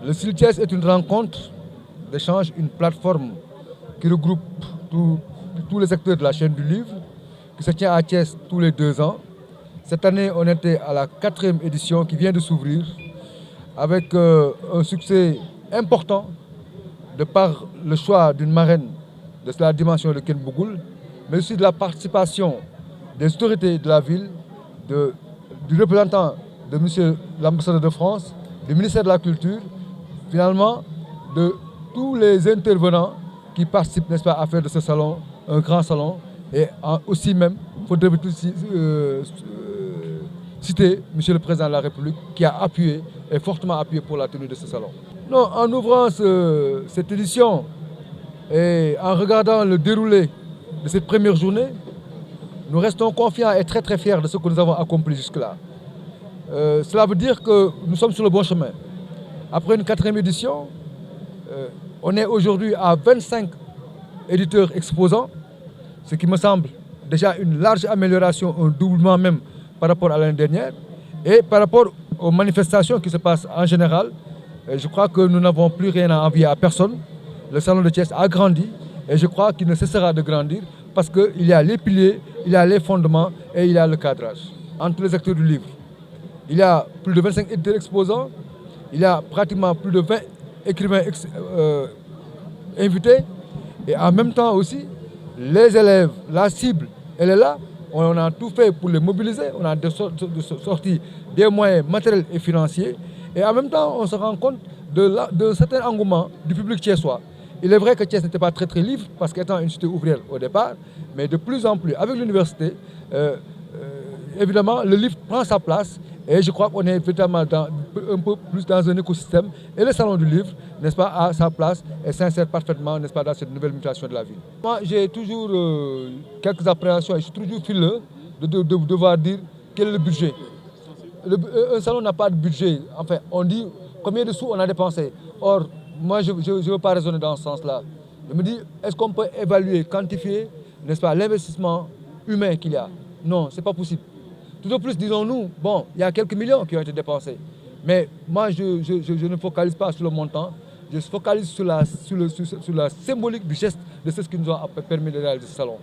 Le CILTIES est une rencontre d'échange, une plateforme qui regroupe tous les acteurs de la chaîne du livre, qui se tient à Thiès tous les 2 ans. Cette année, on était à la 4e édition qui vient de s'ouvrir avec un succès important de par le choix d'une marraine de la dimension de Ken Bougoul, mais aussi de la participation des autorités de la ville, du représentant de M. l'ambassadeur de France, du ministère de la Culture, finalement de tous les intervenants qui participent, n'est-ce pas, à faire de ce salon un grand salon. Et aussi même, il faudrait citer M. le Président de la République qui a appuyé et fortement appuyé pour la tenue de ce salon. Non, en ouvrant cette édition et en regardant le déroulé de cette première journée, nous restons confiants et très très fiers de ce que nous avons accompli jusque-là. Cela veut dire que nous sommes sur le bon chemin. Après une 4e édition, on est aujourd'hui à 25 éditeurs exposants, ce qui me semble déjà une large amélioration, un doublement même par rapport à l'année dernière. Et par rapport aux manifestations qui se passent en général, je crois que nous n'avons plus rien à envier à personne. Le salon de Thiès a grandi et je crois qu'il ne cessera de grandir parce qu'il y a les piliers, il y a les fondements et il y a le cadrage. Entre les acteurs du livre, il y a plus de 25 éditeurs exposants, il y a pratiquement plus de 20 écrivains invités et en même temps aussi, les élèves, la cible, elle est là. On a tout fait pour les mobiliser, on a sorti des moyens matériels et financiers. Et en même temps, on se rend compte d'un certain engouement du public thiessois. Il est vrai que Thiès n'était pas très très livre, parce qu'étant une cité ouvrière au départ, mais de plus en plus, avec l'université, évidemment, le livre prend sa place. Et je crois qu'on est véritablement un peu plus dans un écosystème. Et le salon du livre, n'est-ce pas, a sa place et s'insère parfaitement, n'est-ce pas, dans cette nouvelle mutation de la ville. Moi, j'ai toujours quelques appréhensions et je suis toujours frileux de devoir dire quel est le budget. Un salon n'a pas de budget. Enfin, on dit combien de sous on a dépensé. Or, moi, je ne veux pas raisonner dans ce sens-là. Je me dis, est-ce qu'on peut évaluer, quantifier, n'est-ce pas, l'investissement humain qu'il y a? Non, ce n'est pas possible. Tout au plus, disons-nous, bon, il y a quelques millions qui ont été dépensés. Mais moi, je ne focalise pas sur le montant, je focalise sur la symbolique du geste de ce qui nous a permis de réaliser ce salon.